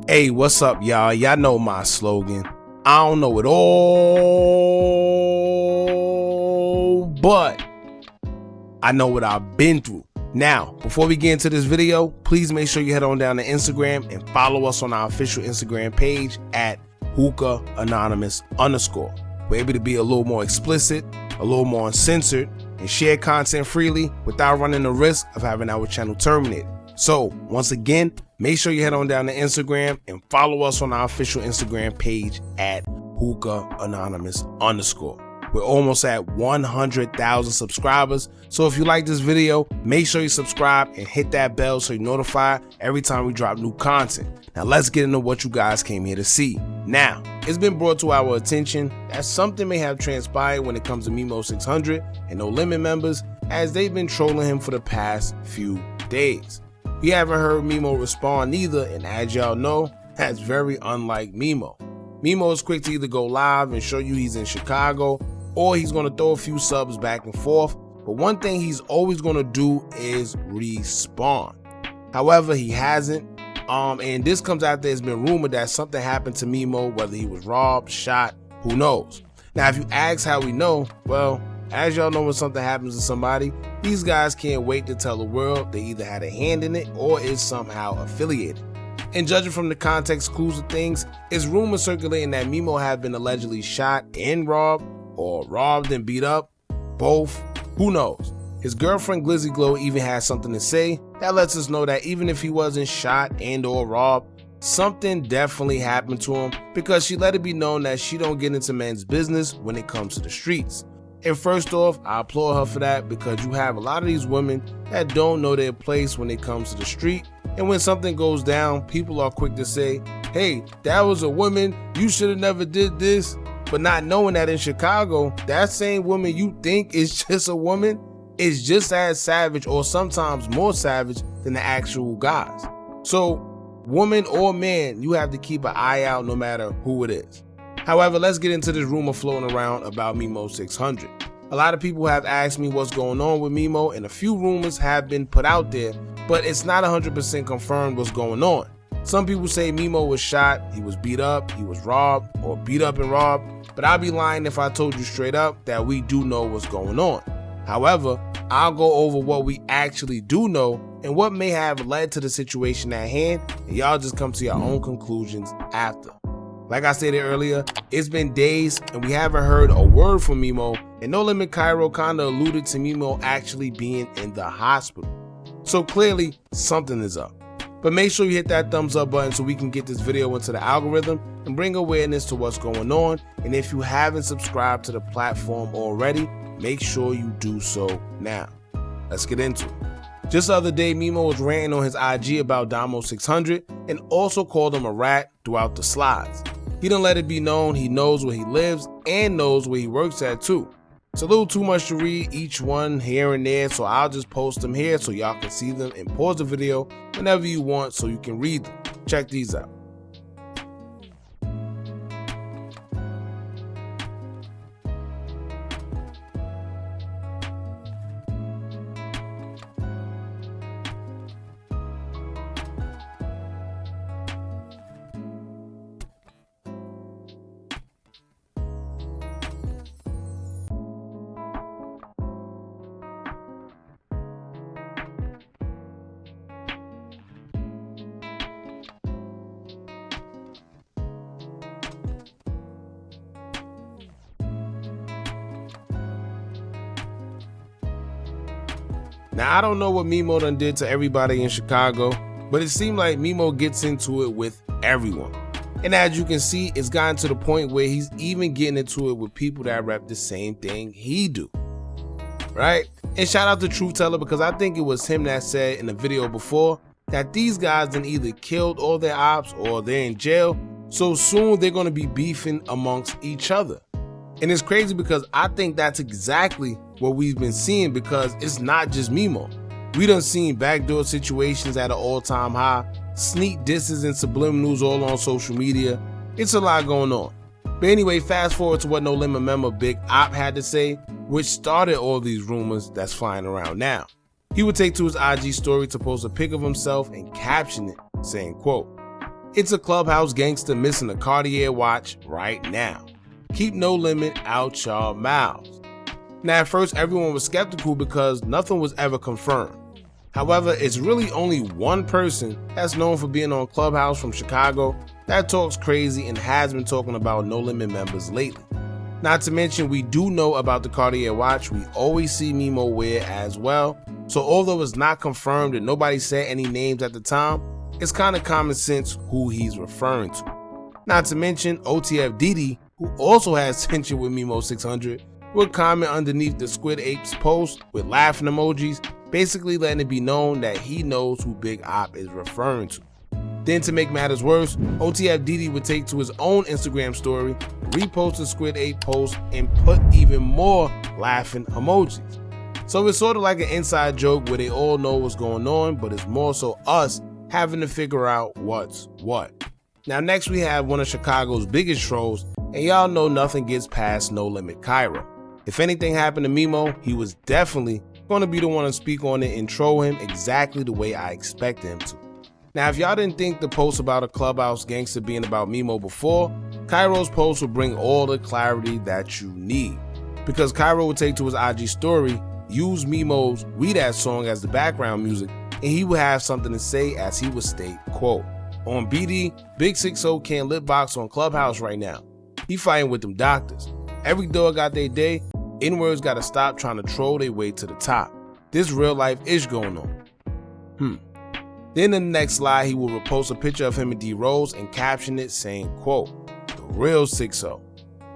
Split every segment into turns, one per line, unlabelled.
Hey, what's up, y'all? Y'all know my slogan. I don't know it all, but I know what I've been through. Now, before we get into this video, please make sure you head on down to Instagram and follow us on our official Instagram page at Hookah Anonymous _. We're able to be a little more explicit, a little more uncensored, and share content freely without running the risk of having our channel terminated. So, once again, make sure you head on down to Instagram and follow us on our official Instagram page at Hookah Anonymous _. We're almost at 100,000 subscribers. So if you like this video, make sure you subscribe and hit that bell so you're notified every time we drop new content. Now let's get into what you guys came here to see. Now, it's been brought to our attention that something may have transpired when it comes to Memo600 and NoLimit members, as they've been trolling him for the past few days. We haven't heard Memo respond either, and as y'all know, that's very unlike Memo. Memo is quick to either go live and show you he's in Chicago, or he's going to throw a few subs back and forth, but one thing he's always going to do is respond. However, he hasn't, and this comes after it's been rumored that something happened to Memo, whether he was robbed, shot, who knows. Now, if you ask how we know, well, as y'all know, when something happens to somebody, these guys can't wait to tell the world they either had a hand in it or is somehow affiliated. And judging from the context clues of things, it's rumors circulating that Memo had been allegedly shot and robbed, or robbed and beat up, both, who knows. His girlfriend Glizzy Glow even has something to say that lets us know that even if he wasn't shot and or robbed, something definitely happened to him, because she let it be known that she don't get into men's business when it comes to the streets. And first off, I applaud her for that, because you have a lot of these women that don't know their place when it comes to the street, and when something goes down, people are quick to say, hey, that was a woman, you should have never did this. But not knowing that in Chicago, that same woman you think is just a woman is just as savage, or sometimes more savage, than the actual guys. So, woman or man, you have to keep an eye out no matter who it is. However, let's get into this rumor floating around about Memo600. A lot of people have asked me what's going on with Memo, and a few rumors have been put out there, but it's not 100% confirmed what's going on. Some people say Memo was shot, he was beat up, he was robbed, or beat up and robbed, but I'd be lying if I told you straight up that we do know what's going on. However, I'll go over what we actually do know and what may have led to the situation at hand, and y'all just come to your own conclusions after. Like I stated earlier, it's been days and we haven't heard a word from Memo, and NoLimit Kyro kinda alluded to Memo actually being in the hospital. So clearly, something is up. But make sure you hit that thumbs up button so we can get this video into the algorithm and bring awareness to what's going on. And if you haven't subscribed to the platform already, make sure you do so now. Let's get into it. Just the other day, Memo was ranting on his IG about Memo600 and also called him a rat throughout the slides. He done let it be known he knows where he lives and knows where he works at too. It's a little too much to read each one here and there, so I'll just post them here so y'all can see them and pause the video whenever you want so you can read them. Check these out. Now, I don't know what Memo done did to everybody in Chicago, but it seemed like Memo gets into it with everyone. And as you can see, it's gotten to the point where he's even getting into it with people that rep the same thing he do, right? And shout out to Truth Teller, because I think it was him that said in the video before that these guys done either killed all their ops or they're in jail, so soon they're gonna be beefing amongst each other. And it's crazy because I think that's exactly what we've been seeing, because it's not just Memo. We done seen backdoor situations at an all-time high, sneak disses and subliminals all on social media. It's a lot going on. But anyway, fast forward to what NoLimit member Big Op had to say, which started all these rumors that's flying around now. He would take to his IG story to post a pic of himself and caption it saying, quote, It's a Clubhouse gangster missing a Cartier watch right now. Keep no limit out y'all mouths. Now at first everyone was skeptical because nothing was ever confirmed. However, it's really only one person that's known for being on Clubhouse from Chicago that talks crazy and has been talking about No Limit members lately. Not to mention, we do know about the Cartier watch. We always see Memo wear as well. So although it's not confirmed and nobody said any names at the time, it's kind of common sense who he's referring to. Not to mention, OTF Didi, who also has tension with Memo600, would comment underneath the Squid Apes post with laughing emojis, basically letting it be known that he knows who Big Op is referring to. Then to make matters worse, OTF Didi would take to his own Instagram story, repost the Squid Ape post, and put even more laughing emojis. So it's sort of like an inside joke where they all know what's going on, but it's more so us having to figure out what's what. Now next we have one of Chicago's biggest trolls, and y'all know nothing gets past NoLimit Kyro. If anything happened to Memo, he was definitely going to be the one to speak on it and troll him exactly the way I expected him to. Now if y'all didn't think the post about a Clubhouse gangster being about Memo before, Kyro's post will bring all the clarity that you need. Because Kyro would take to his IG story, use Memo's We That song as the background music, and he would have something to say as he would state, quote, "On BD, Big 60 can't lip box on Clubhouse right now. He fighting with them doctors. Every dog got their day. N-words gotta stop trying to troll their way to the top. This real life ish going on." Then in the next slide, he will repost a picture of him and D-Rose and caption it saying, quote, "The real 60.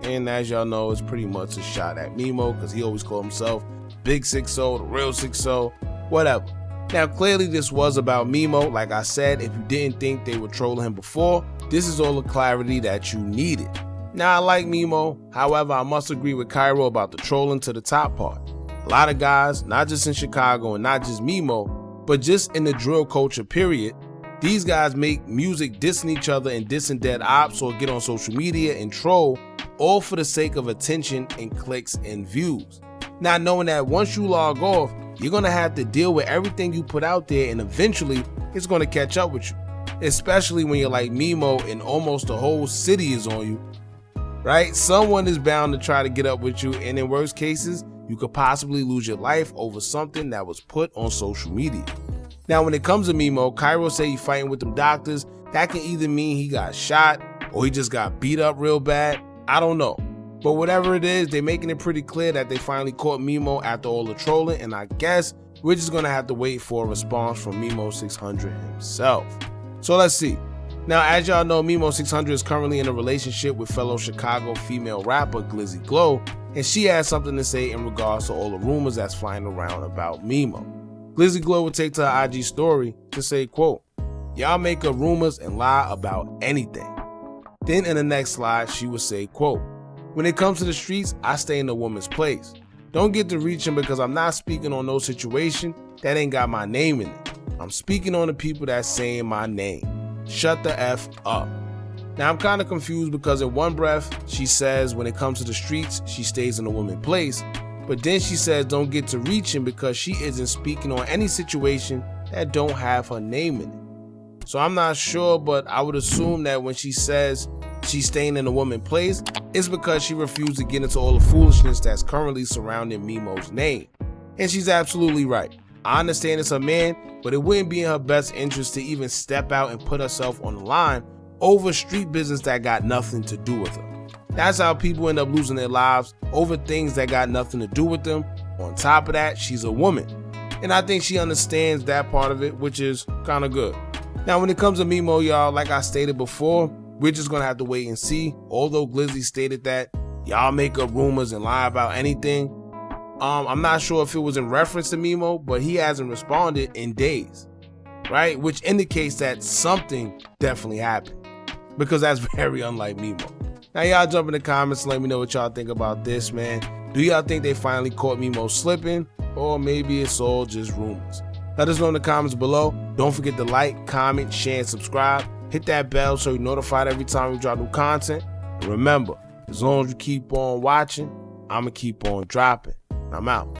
And as y'all know, it's pretty much a shot at Memo because he always called himself Big 60, the real 60, whatever. Now clearly this was about Memo. Like I said, if you didn't think they were trolling him before, this is all the clarity that you needed. Now I like Memo, however I must agree with Kyro about the trolling to the top part. A lot of guys, not just in Chicago and not just Memo, but just in the drill culture period, these guys make music dissing each other and dissing dead ops or get on social media and troll, all for the sake of attention and clicks and views. Not knowing that once you log off, you're going to have to deal with everything you put out there and eventually it's going to catch up with you. Especially when you're like Memo and almost the whole city is on you, right? Someone is bound to try to get up with you, and in worst cases, you could possibly lose your life over something that was put on social media. Now when it comes to Memo, Kyro say he fighting with them doctors. That can either mean he got shot or he just got beat up real bad. I don't know. But whatever it is, they're making it pretty clear that they finally caught Memo after all the trolling, and I guess we're just gonna have to wait for a response from Memo600 himself. So let's see. Now as y'all know, Memo600 is currently in a relationship with fellow Chicago female rapper Glizzy Glow, and she has something to say in regards to all the rumors that's flying around about Memo. Glizzy Glow would take to her IG story to say, quote, "Y'all make up rumors and lie about anything." Then in the next slide, she would say, quote, "When it comes to the streets, I stay in the woman's place. Don't get to reaching because I'm not speaking on no situation that ain't got my name in it. I'm speaking on the people that's saying my name. Shut the F up." Now I'm kind of confused because in one breath, she says when it comes to the streets, she stays in the woman's place. But then she says don't get to reaching because she isn't speaking on any situation that don't have her name in it. So I'm not sure, but I would assume that when she says she's staying in the woman's place, it's because she refused to get into all the foolishness that's currently surrounding Memo's name. And she's absolutely right. I understand it's her man, but it wouldn't be in her best interest to even step out and put herself on the line over street business that got nothing to do with her. That's how people end up losing their lives, over things that got nothing to do with them. On top of that, she's a woman. And I think she understands that part of it, which is kind of good. Now when it comes to Memo, y'all, like I stated before, we're just gonna have to wait and see. Although Glizzy stated that y'all make up rumors and lie about anything, I'm not sure if it was in reference to Memo, but he hasn't responded in days, right? Which indicates that something definitely happened, because that's very unlike Memo. Now y'all jump in the comments and let me know what y'all think about this, man. Do y'all think they finally caught Memo slipping, or maybe it's all just rumors? Let us know in the comments below. Don't forget to like, comment, share, and subscribe. Hit that bell so you're notified every time we drop new content. And remember, as long as you keep on watching, I'ma keep on dropping. I'm out.